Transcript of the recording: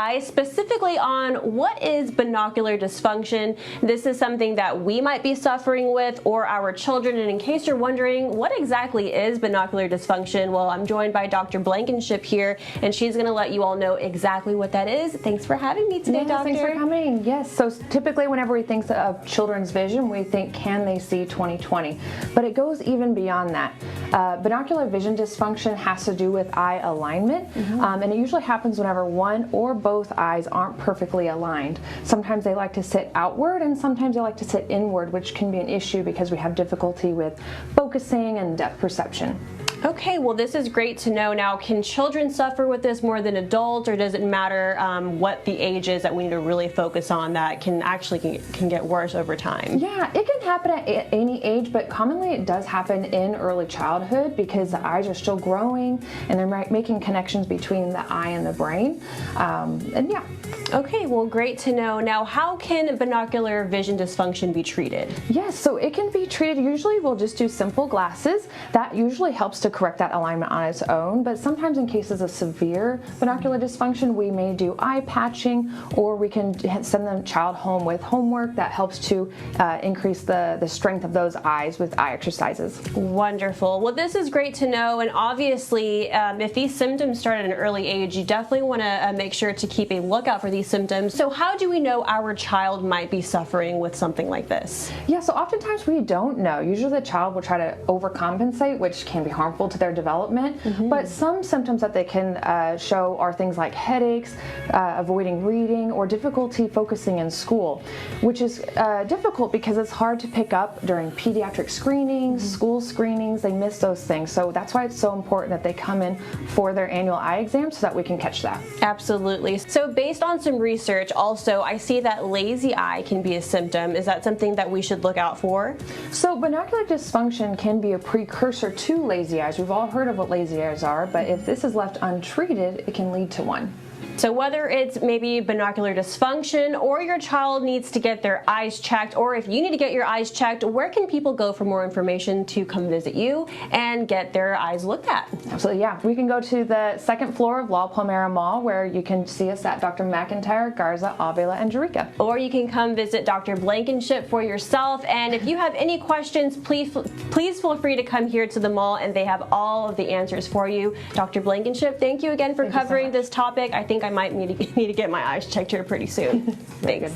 eyes, specifically on what is binocular dysfunction. This is something that we might be suffering with, or our children, and in case you're wondering what exactly is binocular dysfunction, well, I'm joined by Dr. Blankenship here, and she's going to let you all know exactly what that is. Thanks for having me today, Doctor. Thanks for coming. Yes, so typically whenever we think of children's vision, we think, can they see 20/20? But it goes even beyond that. Binocular vision dysfunction has to do with eye alignment, and it usually happens whenever one or both eyes aren't perfectly aligned. Sometimes they like to sit outward, and sometimes they like to sit inward, which can be an issue because we have difficulty with focusing and depth perception. Okay, well, this is great to know. Now, can children suffer with this more than adults, or does it matter what the age is that we need to really focus on that can get worse over time? Yeah, it can happen at any age, but commonly it does happen in early childhood because the eyes are still growing and they're making connections between the eye and the brain. And yeah. Okay, well, great to know. Now, how can binocular vision dysfunction be treated? Yes, so it can be treated. Usually we'll just do simple glasses. That usually helps to correct that alignment on its own, but sometimes in cases of severe binocular dysfunction, we may do eye patching, or we can send the child home with homework that helps to increase the strength of those eyes with eye exercises. Wonderful. Well, this is great to know, and obviously if these symptoms start at an early age, you definitely want to make sure to keep a lookout for these symptoms. So how do we know our child might be suffering with something like this? Yeah, so oftentimes we don't know. Usually the child will try to overcompensate, which can be harmful to their development, but some symptoms that they can show are things like headaches, avoiding reading, or difficulty focusing in school, which is difficult because it's hard to pick up during pediatric screenings, school screenings. They miss those things, so that's why it's so important that they come in for their annual eye exam so that we can catch that. Absolutely. So based on some research, also, I see that lazy eye can be a symptom. Is that something that we should look out for? So binocular dysfunction can be a precursor to lazy eyes. We've all heard of what lazy eyes are, but if this is left untreated, it can lead to one. So whether it's maybe binocular dysfunction, or your child needs to get their eyes checked, or if you need to get your eyes checked, where can people go for more information to come visit you and get their eyes looked at? Absolutely, yeah. We can go to the second floor of La Palmera Mall, where you can see us at Dr. McIntyre, Garza, Avila, and Jurica. Or you can come visit Dr. Blankenship for yourself. And if you have any questions, please feel free to come here to the mall, and they have all of the answers for you. Dr. Blankenship, thank you again for covering this topic. I think I might need to get my eyes checked here pretty soon. Thanks.